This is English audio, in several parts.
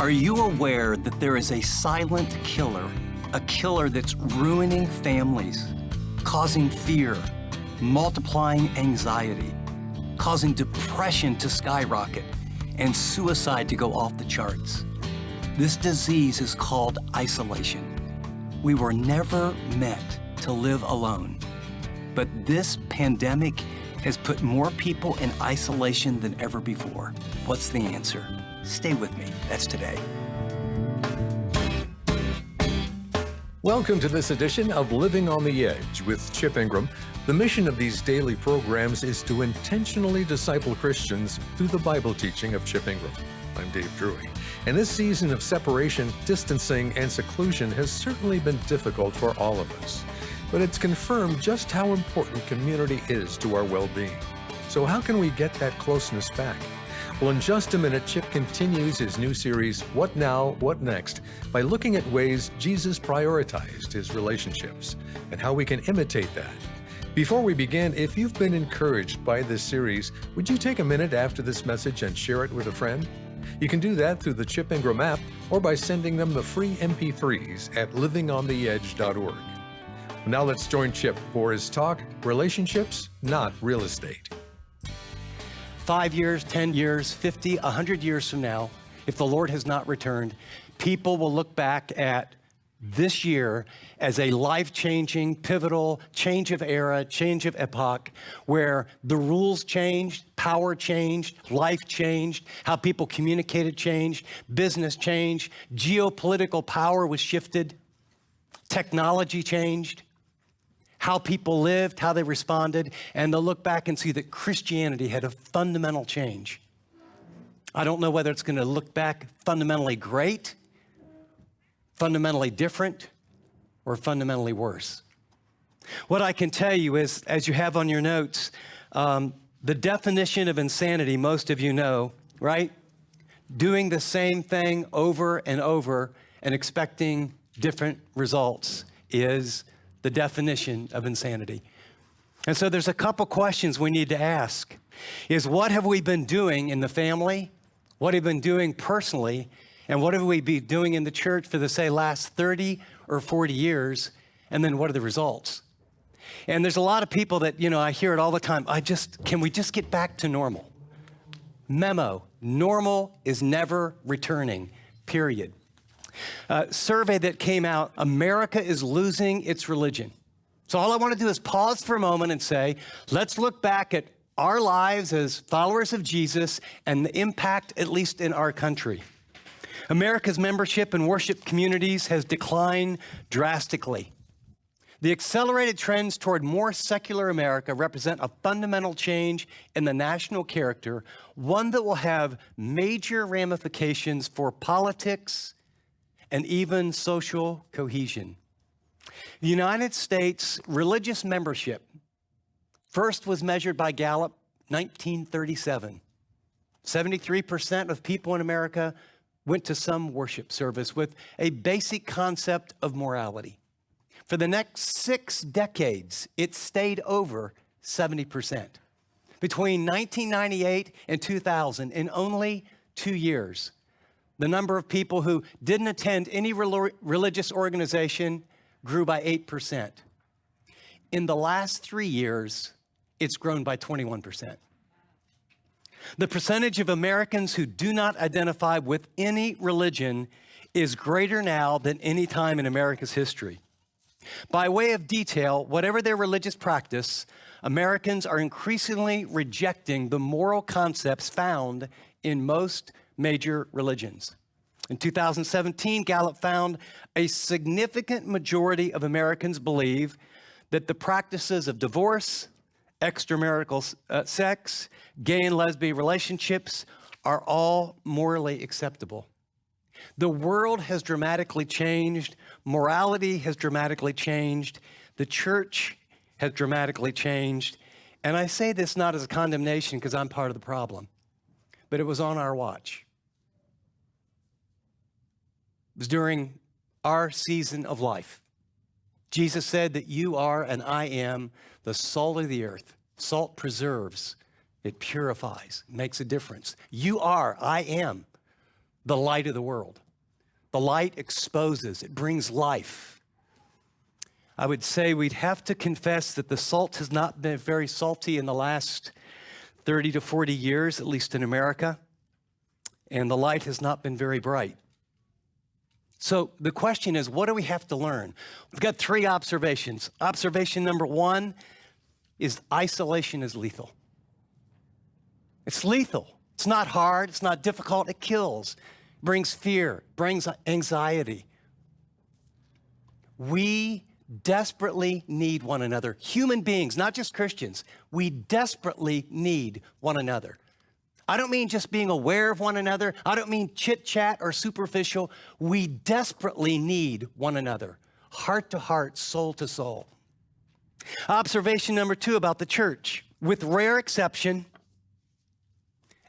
Are you aware that there is a silent killer, a killer that's ruining families, causing fear, multiplying anxiety, causing depression to skyrocket, and suicide to go off the charts? This disease is called isolation. We were never meant to live alone, but this pandemic has put more people in isolation than ever before. What's the answer? Stay with me. That's today. Welcome to this edition of Living on the Edge with Chip Ingram. The mission of these daily programs is to intentionally disciple Christians through the Bible teaching of Chip Ingram. I'm Dave Drury. And this season of separation, distancing, and seclusion has certainly been difficult for all of us. But it's confirmed just how important community is to our well-being. So how can we get that closeness back? Well, in just a minute, Chip continues his new series, What Now, What Next, by looking at ways Jesus prioritized his relationships and how we can imitate that. Before we begin, if you've been encouraged by this series, would you take a minute after this message and share it with a friend? You can do that through the Chip Ingram app or by sending them the free MP3s at livingontheedge.org. Now let's join Chip for his talk, Relationships, Not Real Estate. 5 years, 10 years, 50, 100 years from now, if the Lord has not returned, people will look back at this year as a life-changing, pivotal change of era, change of epoch, where the rules changed, power changed, life changed, how people communicated changed, business changed, geopolitical power was shifted, technology changed, how people lived, how they responded, and they'll look back and see that Christianity had a fundamental change. I don't know whether it's going to look back fundamentally great, fundamentally different, or fundamentally worse. What I can tell you is, as you have on your notes, the definition of insanity, most of you know, right? Doing the same thing over and over and expecting different results is the definition of insanity. And so there's a couple questions we need to ask. Is what have we been doing in the family? What have we been doing personally? And what have we been doing in the church for the, say, last 30 or 40 years? And then what are the results? And there's a lot of people that, I hear it all the time. Can we just get back to normal? Memo, normal is never returning, period. Survey that came out, America is losing its religion. So all I want to do is pause for a moment and say, let's look back at our lives as followers of Jesus and the impact, at least in our country. America's membership in worship communities has declined drastically. The accelerated trends toward more secular America represent a fundamental change in the national character, one that will have major ramifications for politics and even social cohesion. The United States religious membership first was measured by Gallup 1937. 73% of people in America went to some worship service with a basic concept of morality. For the next 6 decades, it stayed over 70%. Between 1998 and 2000, in only 2 years, the number of people who didn't attend any religious organization grew by 8%. In the last 3 years, it's grown by 21%. The percentage of Americans who do not identify with any religion is greater now than any time in America's history. By way of detail, whatever their religious practice, Americans are increasingly rejecting the moral concepts found in most major religions. In 2017, Gallup found a significant majority of Americans believe that the practices of divorce, extramarital sex, gay and lesbian relationships are all morally acceptable. The world has dramatically changed. Morality has dramatically changed. The church has dramatically changed. And I say this not as a condemnation because I'm part of the problem, but it was on our watch. It was during our season of life. Jesus said that you are and I am the salt of the earth. Salt preserves, it purifies, makes a difference. You are, I am the light of the world. The light exposes, it brings life. I would say we'd have to confess that the salt has not been very salty in the last 30 to 40 years, at least in America, and the light has not been very bright. So the question is, what do we have to learn? We've got 3 observations. Observation number 1 is isolation is lethal. It's lethal. It's not hard. It's not difficult. It kills, brings fear, brings anxiety. We desperately need one another. Human beings, not just Christians, we desperately need one another. I don't mean just being aware of one another. I don't mean chit chat or superficial. We desperately need one another, heart to heart, soul to soul. Observation number 2 about the church. With rare exception,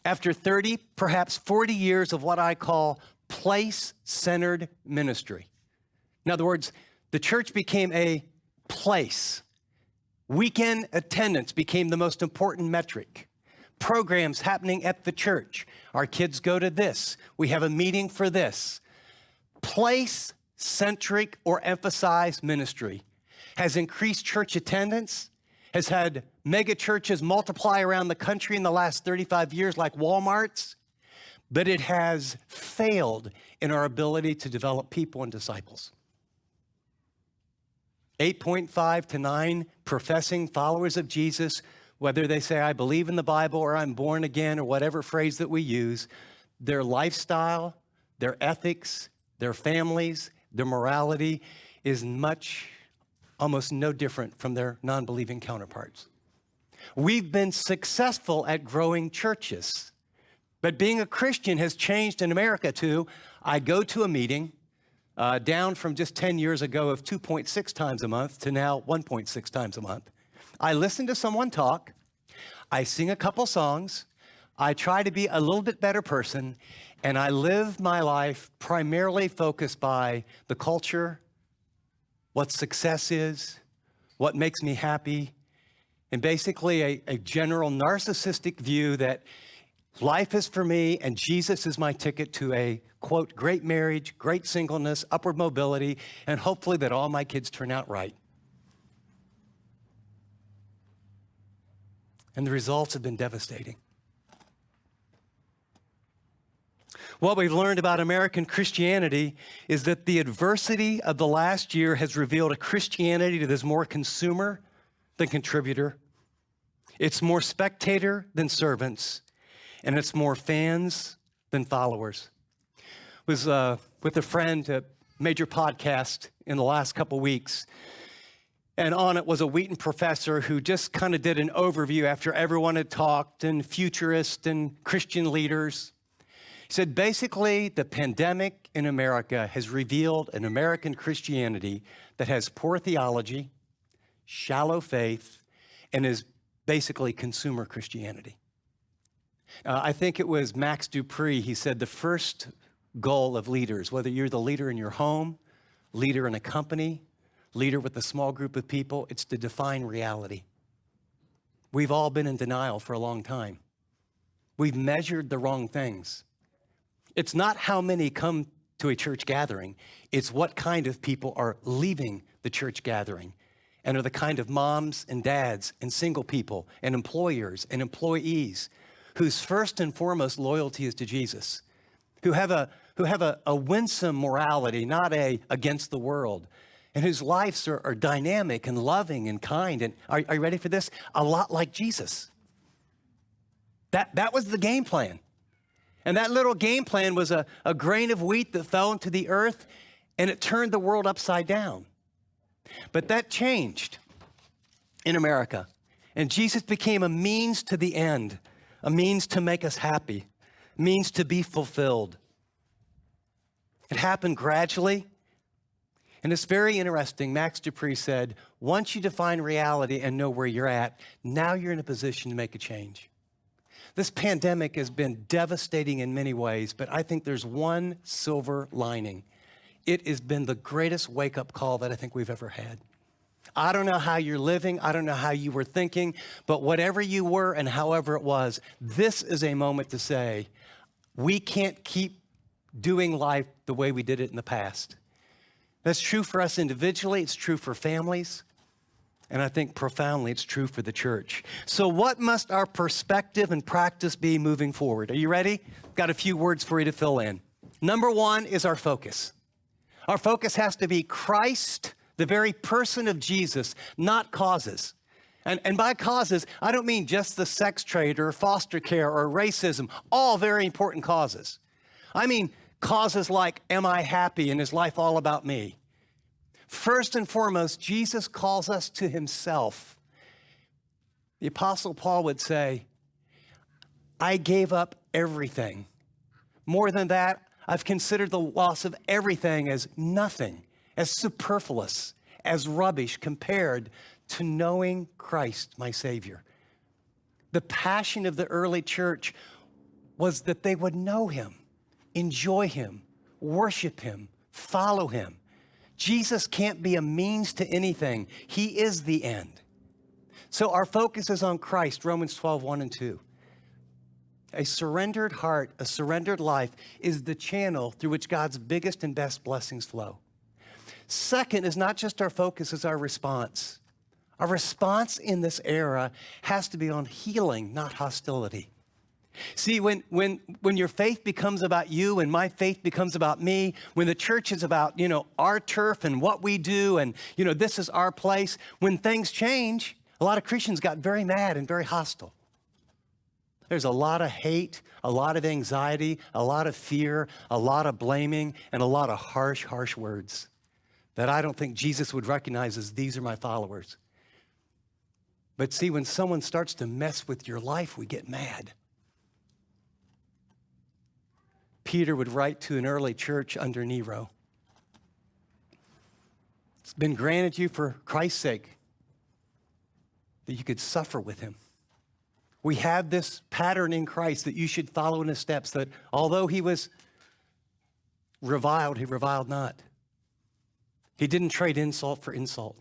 after 30, perhaps 40 years of what I call place-centered ministry. In other words, the church became a place. Weekend attendance became the most important metric. Programs happening at the church. Our kids go to this. We have a meeting for this. Place-centric or emphasized ministry has increased church attendance, has had mega churches multiply around the country in the last 35 years like Walmart's, but it has failed in our ability to develop people and disciples. 8.5 to 9 professing followers of Jesus, whether they say, I believe in the Bible or I'm born again or whatever phrase that we use, their lifestyle, their ethics, their families, their morality is almost no different from their non-believing counterparts. We've been successful at growing churches, but being a Christian has changed in America too. I go to a meeting down from just 10 years ago of 2.6 times a month to now 1.6 times a month. I listen to someone talk, I sing a couple songs, I try to be a little bit better person, and I live my life primarily focused by the culture, what success is, what makes me happy, and basically a general narcissistic view that life is for me and Jesus is my ticket to a, quote, great marriage, great singleness, upward mobility, and hopefully that all my kids turn out right. And the results have been devastating. What we've learned about American Christianity is that the adversity of the last year has revealed a Christianity that is more consumer than contributor. It's more spectator than servants, and it's more fans than followers. I was with a friend at a major podcast in the last couple weeks, and on it was a Wheaton professor who just kind of did an overview after everyone had talked, and futurists and Christian leaders. He said, basically, the pandemic in America has revealed an American Christianity that has poor theology, shallow faith, and is basically consumer Christianity. I think it was Max Dupree, he said the first goal of leaders, whether you're the leader in your home, leader in a company, leader with a small group of people, it's to define reality. We've all been in denial for a long time. We've measured the wrong things. It's not how many come to a church gathering, it's what kind of people are leaving the church gathering and are the kind of moms and dads and single people and employers and employees whose first and foremost loyalty is to Jesus, who have a winsome morality, not against the world, and whose lives are dynamic and loving and kind. And are you ready for this? A lot like Jesus. That was the game plan. And that little game plan was a grain of wheat that fell into the earth, and it turned the world upside down. But that changed in America. And Jesus became a means to the end, a means to make us happy, a means to be fulfilled. It happened gradually. And it's very interesting. Max Dupree said, once you define reality and know where you're at, now you're in a position to make a change. This pandemic has been devastating in many ways, but I think there's one silver lining. It has been the greatest wake-up call that I think we've ever had. I don't know how you're living. I don't know how you were thinking, but whatever you were and however it was, this is a moment to say, we can't keep doing life the way we did it in the past. That's true for us individually, it's true for families, and I think profoundly it's true for the church. So what must our perspective and practice be moving forward? Are you ready? Got a few words for you to fill in. Number one is our focus. Our focus has to be Christ, the very person of Jesus, not causes. And by causes, I don't mean just the sex trade or foster care or racism, all very important causes. I mean causes like, am I happy and is life all about me? First and foremost, Jesus calls us to himself. The Apostle Paul would say, I gave up everything. More than that, I've considered the loss of everything as nothing, as superfluous, as rubbish compared to knowing Christ, my Savior. The passion of the early church was that they would know him, enjoy him, worship him, follow him. Jesus can't be a means to anything. He is the end. So our focus is on Christ, Romans 12, 1 and 2. A surrendered heart, a surrendered life is the channel through which God's biggest and best blessings flow. Second is not just our focus, it's our response. Our response in this era has to be on healing, not hostility. See, when your faith becomes about you and my faith becomes about me, when the church is about, our turf and what we do and, this is our place, when things change, a lot of Christians got very mad and very hostile. There's a lot of hate, a lot of anxiety, a lot of fear, a lot of blaming, and a lot of harsh, harsh words that I don't think Jesus would recognize as these are my followers. But see, when someone starts to mess with your life, we get mad. Peter would write to an early church under Nero. It's been granted you for Christ's sake that you could suffer with him. We have this pattern in Christ that you should follow in his steps, that although he was reviled, he reviled not. He didn't trade insult for insult.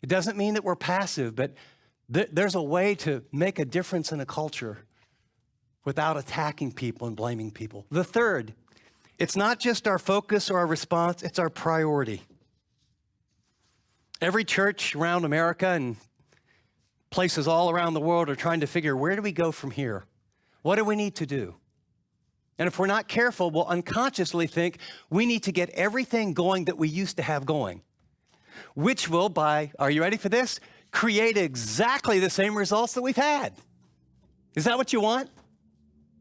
It doesn't mean that we're passive, but there's a way to make a difference in a culture without attacking people and blaming people. The third, it's not just our focus or our response, it's our priority. Every church around America and places all around the world are trying to figure, where do we go from here? What do we need to do? And if we're not careful, we'll unconsciously think we need to get everything going that we used to have going, which will, are you ready for this? Create exactly the same results that we've had. Is that what you want?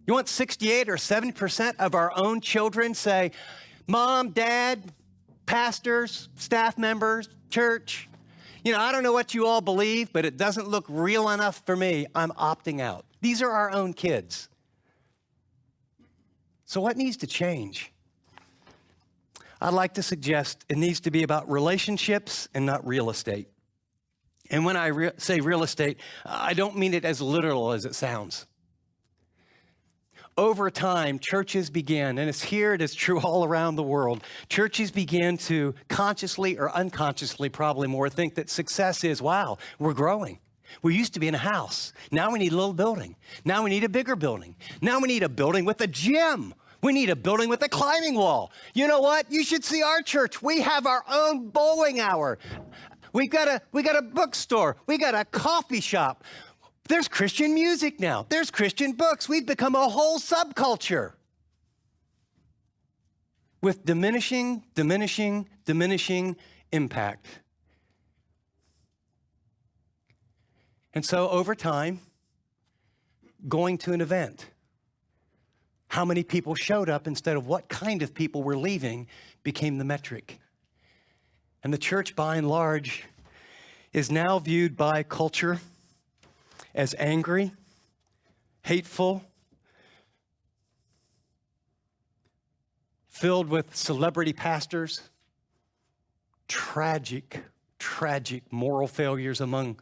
You want 68 or 70% of our own children say, Mom, Dad, pastors, staff members, church, I don't know what you all believe, but it doesn't look real enough for me. I'm opting out. These are our own kids. So what needs to change? I'd like to suggest it needs to be about relationships and not real estate. And when I say real estate, I don't mean it as literal as it sounds. Over time, churches began, and it's here, it is true all around the world, churches began to consciously or unconsciously, probably more, think that success is, wow, we're growing. We used to be in a house. Now we need a little building. Now we need a bigger building. Now we need a building with a gym. We need a building with a climbing wall. You know what? You should see our church. We have our own bowling hour. We got a bookstore. We got a coffee shop. There's Christian music now. There's Christian books. We've become a whole subculture with diminishing impact. And so over time, going to an event, how many people showed up instead of what kind of people were leaving became the metric. And the church, by and large, is now viewed by culture as angry, hateful, filled with celebrity pastors, tragic moral failures among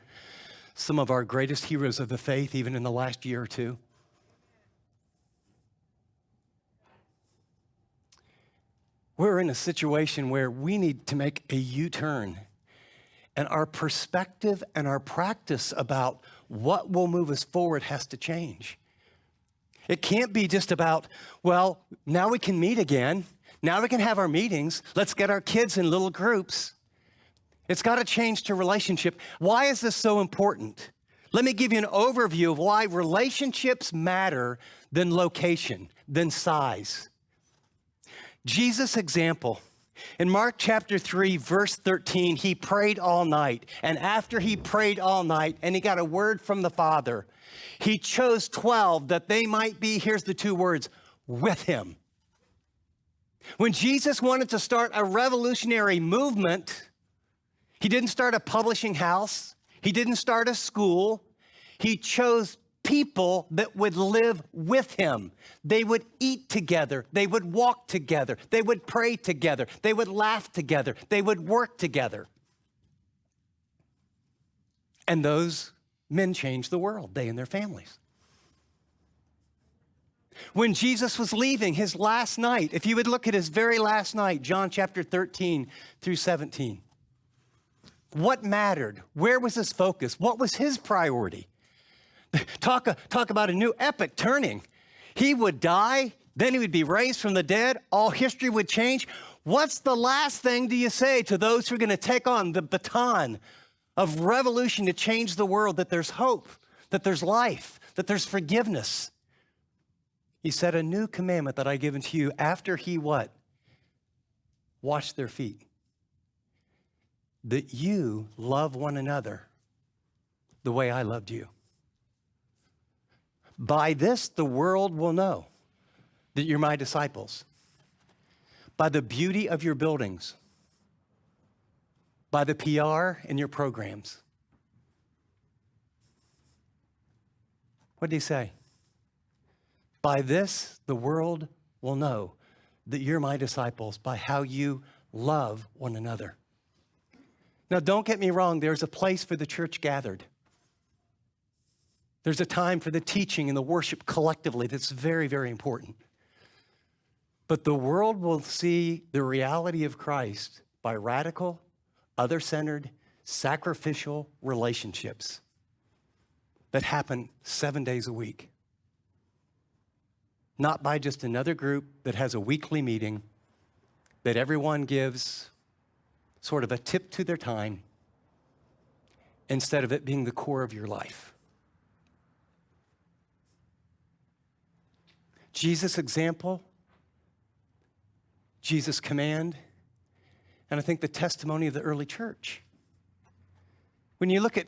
some of our greatest heroes of the faith, even in the last year or two. We're in a situation where we need to make a U-turn, and our perspective and our practice about what will move us forward has to change. It can't be just about, well, now we can meet again. Now we can have our meetings. Let's get our kids in little groups. It's got to change to relationship. Why is this so important? Let me give you an overview of why relationships matter than location, than size. Jesus' example. In Mark chapter 3, verse 13, he prayed all night. And after he prayed all night and he got a word from the Father, he chose 12 that they might be, here's the two words, with him. When Jesus wanted to start a revolutionary movement, he didn't start a publishing house. He didn't start a school. He chose people that would live with him. They would eat together. They would walk together. They would pray together. They would laugh together. They would work together. And those men changed the world, they and their families. When Jesus was leaving his last night, if you would look at his very last night, John chapter 13 through 17, what mattered? Where was his focus? What was his priority? Talk about a new epic turning. He would die, then he would be raised from the dead. All history would change. What's the last thing do you say to those who are going to take on the baton of revolution to change the world, that there's hope, that there's life, that there's forgiveness? He said, a new commandment that I give unto you, after he what? Washed their feet. That you love one another the way I loved you. By this, the world will know that you're my disciples. By the beauty of your buildings. By the PR in your programs. What did he say? By this, the world will know that you're my disciples, by how you love one another. Now, don't get me wrong, there's a place for the church gathered. There's a time for the teaching and the worship collectively that's very, very important. But the world will see the reality of Christ by radical, other-centered, sacrificial relationships that happen 7 days a week. Not by just another group that has a weekly meeting that everyone gives sort of a tip to their time instead of it being the core of your life. Jesus' example, Jesus' command, and I think the testimony of the early church. When you look at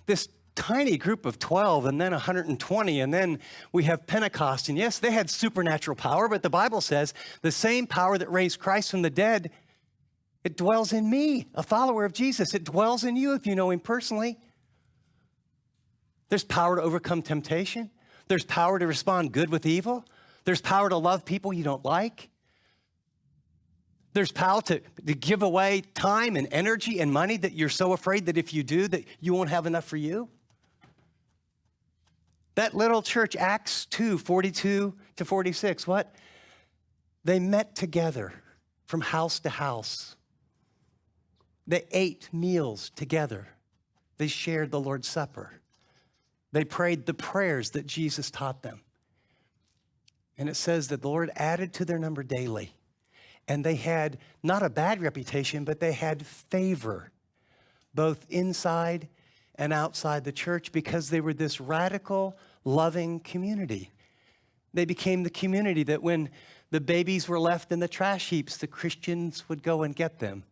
this tiny group of 12 and then 120, and then we have Pentecost, and yes, they had supernatural power, but the Bible says the same power that raised Christ from the dead, it dwells in me, a follower of Jesus. It dwells in you if you know him personally. There's power to overcome temptation. There's power to respond good with evil. There's power to love people you don't like. There's power to give away time and energy and money that you're so afraid that if you do, that you won't have enough for you. That little church, Acts 2, 42 to 46, what? They met together from house to house. They ate meals together. They shared the Lord's Supper. They prayed the prayers that Jesus taught them. And it says that the Lord added to their number daily. And they had not a bad reputation, but they had favor, both inside and outside the church, because they were this radical, loving community. They became the community that when the babies were left in the trash heaps, the Christians would go and get them.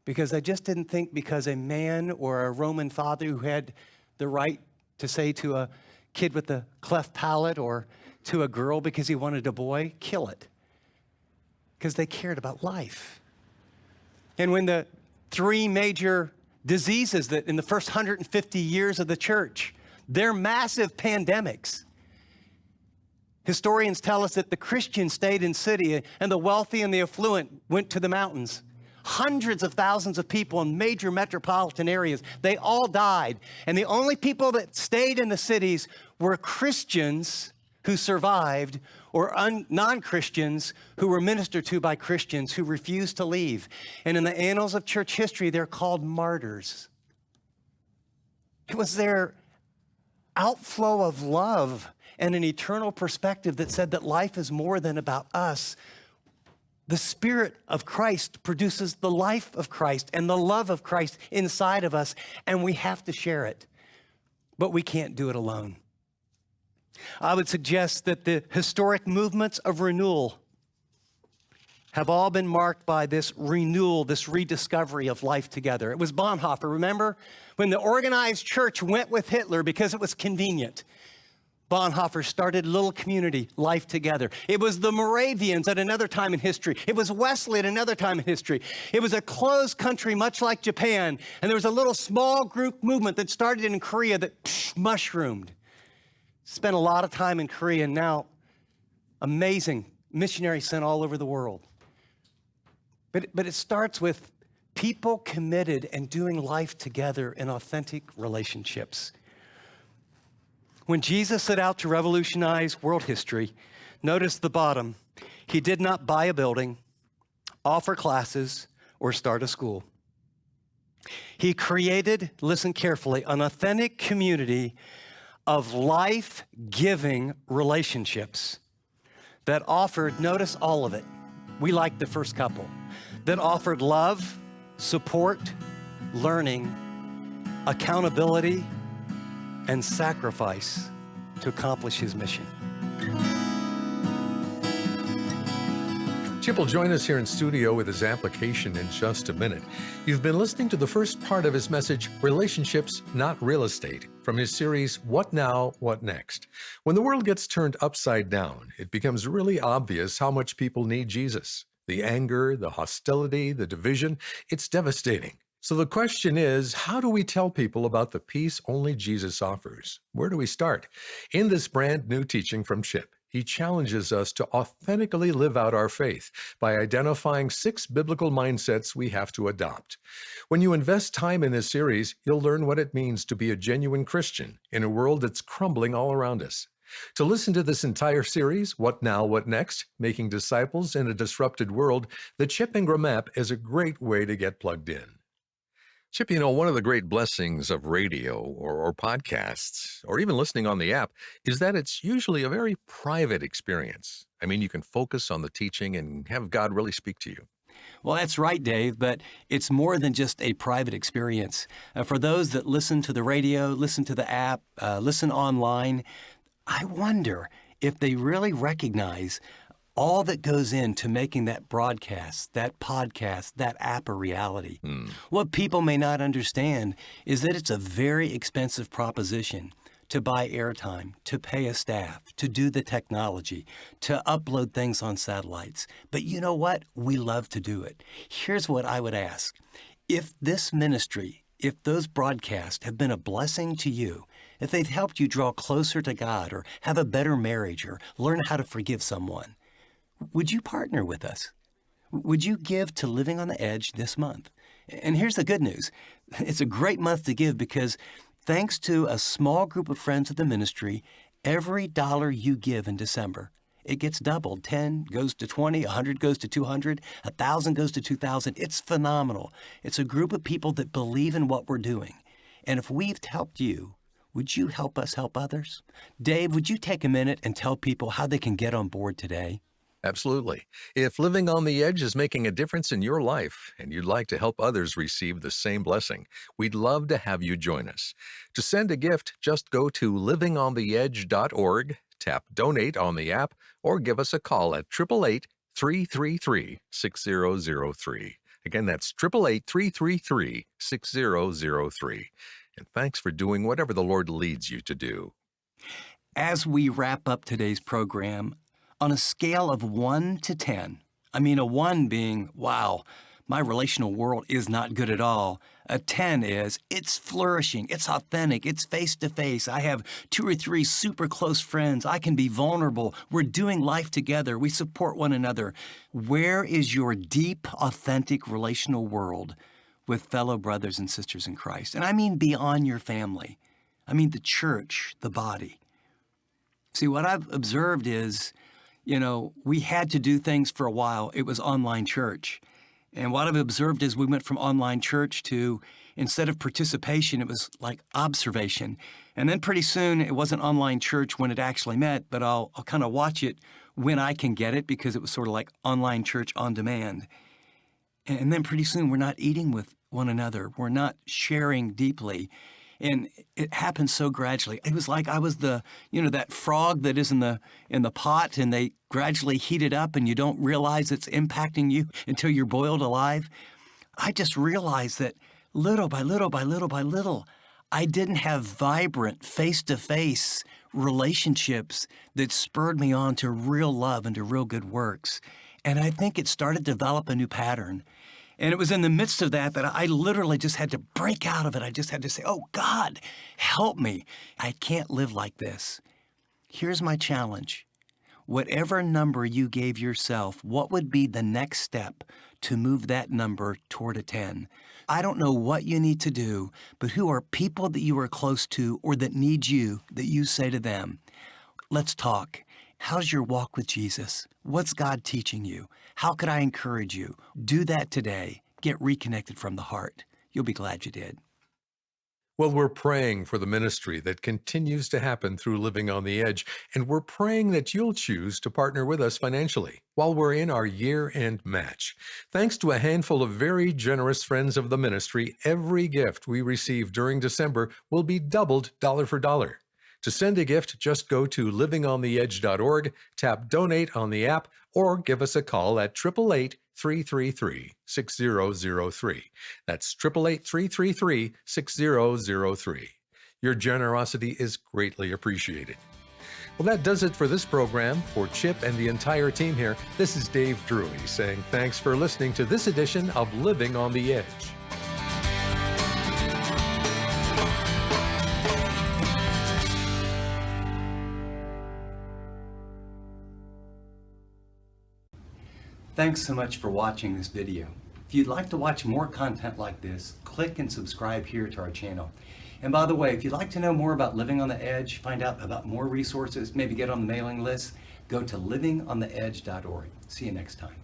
Because I just didn't think because a man or a Roman father who had the right to say to a kid with a cleft palate or to a girl because he wanted a boy, kill it. Because they cared about life. And when the three major diseases that in the first 150 years of the church, they're massive pandemics. Historians tell us that the Christians stayed in city and the wealthy and the affluent went to the mountains. Hundreds of thousands of people in major metropolitan areas, they all died. And the only people that stayed in the cities were Christians who survived, or non-Christians who were ministered to by Christians who refused to leave. And in the annals of church history, they're called martyrs. It was their outflow of love and an eternal perspective that said that life is more than about us. The Spirit of Christ produces the life of Christ and the love of Christ inside of us, and we have to share it. But we can't do it alone. I would suggest that the historic movements of renewal have all been marked by this renewal, this rediscovery of life together. It was Bonhoeffer, remember? When the organized church went with Hitler because it was convenient, Bonhoeffer started a little community, life together. It was the Moravians at another time in history. It was Wesley at another time in history. It was a closed country, much like Japan, and there was a little small group movement that started in Korea that mushroomed. Spent a lot of time in Korea, and now amazing missionaries sent all over the world. But it starts with people committed and doing life together in authentic relationships. When Jesus set out to revolutionize world history, notice the bottom. He did not buy a building, offer classes, or start a school. He created, listen carefully, an authentic community of life-giving relationships that offered, notice all of it. We like the first couple. That offered love, support, learning, accountability, and sacrifice to accomplish his mission. Chip will join us here in studio with his application in just a minute. You've been listening to the first part of his message, Relationships, Not Real Estate, from his series, What Now, What Next? When the world gets turned upside down, it becomes really obvious how much people need Jesus. The anger, the hostility, the division, it's devastating. So the question is, how do we tell people about the peace only Jesus offers? Where do we start? In this brand new teaching from Chip, he challenges us to authentically live out our faith by identifying 6 biblical mindsets we have to adopt. When you invest time in this series, you'll learn what it means to be a genuine Christian in a world that's crumbling all around us. To listen to this entire series, What Now, What Next? Making Disciples in a Disrupted World, the Chip Ingram app is a great way to get plugged in. Chip, one of the great blessings of radio or podcasts, or even listening on the app, is that it's usually a very private experience. I mean, you can focus on the teaching and have God really speak to you. Well, that's right, Dave, but it's more than just a private experience. For those that listen to the radio, listen to the app, listen online, I wonder if they really recognize all that goes into making that broadcast, that podcast, that app a reality. What people may not understand is that it's a very expensive proposition to buy airtime, to pay a staff, to do the technology, to upload things on satellites. But you know what? We love to do it. Here's what I would ask. If this ministry, if those broadcasts have been a blessing to you, if they've helped you draw closer to God or have a better marriage or learn how to forgive someone, would you partner with us? Would you give to Living on the Edge this month? And here's the good news. It's a great month to give because thanks to a small group of friends of the ministry, every dollar you give in December, it gets doubled. 10 goes to 20, 100 goes to 200, 1,000 goes to 2,000. It's phenomenal. It's a group of people that believe in what we're doing. And if we've helped you, would you help us help others? Dave, would you take a minute and tell people how they can get on board today? Absolutely. If Living on the Edge is making a difference in your life and you'd like to help others receive the same blessing, we'd love to have you join us. To send a gift, just go to livingontheedge.org, tap Donate on the app, or give us a call at 888-333-6003. Again, that's 888-333-6003. And thanks for doing whatever the Lord leads you to do. As we wrap up today's program, on a scale of 1 to 10, I mean a 1 being, wow, my relational world is not good at all. A 10 is, it's flourishing, it's authentic, it's face-to-face. I have 2 or 3 super close friends. I can be vulnerable. We're doing life together. We support one another. Where is your deep, authentic relational world with fellow brothers and sisters in Christ? And I mean beyond your family. I mean the church, the body. See, what I've observed is, we had to do things for a while. It was online church. And what I've observed is we went from online church to, instead of participation, it was like observation. And then pretty soon it wasn't online church when it actually met, but I'll kind of watch it when I can get it, because it was sort of like online church on demand. And then pretty soon we're not eating with one another. We're not sharing deeply. And it happened so gradually. It was like I was that frog that is in the pot, and they gradually heat it up and you don't realize it's impacting you until you're boiled alive. I just realized that little by little by little by little, I didn't have vibrant face-to-face relationships that spurred me on to real love and to real good works. And I think it started to develop a new pattern. And it was in the midst of that I literally just had to break out of it. I just had to say, oh, God, help me. I can't live like this. Here's my challenge. Whatever number you gave yourself, what would be the next step to move that number toward a 10? I don't know what you need to do, but who are people that you are close to or that need you, that you say to them, let's talk. How's your walk with Jesus? What's God teaching you? How could I encourage you? Do that today. Get reconnected from the heart. You'll be glad you did. Well, we're praying for the ministry that continues to happen through Living on the Edge, and we're praying that you'll choose to partner with us financially while we're in our year-end match. Thanks to a handful of very generous friends of the ministry, every gift we receive during December will be doubled dollar for dollar. To send a gift, just go to livingontheedge.org, tap Donate on the app, or give us a call at 888-333-6003. That's 888-333-6003. Your generosity is greatly appreciated. Well, that does it for this program. For Chip and the entire team here, this is Dave Drury saying thanks for listening to this edition of Living on the Edge. Thanks so much for watching this video. If you'd like to watch more content like this, click and subscribe here to our channel. And by the way, if you'd like to know more about Living on the Edge, find out about more resources, maybe get on the mailing list, go to livingontheedge.org. See you next time.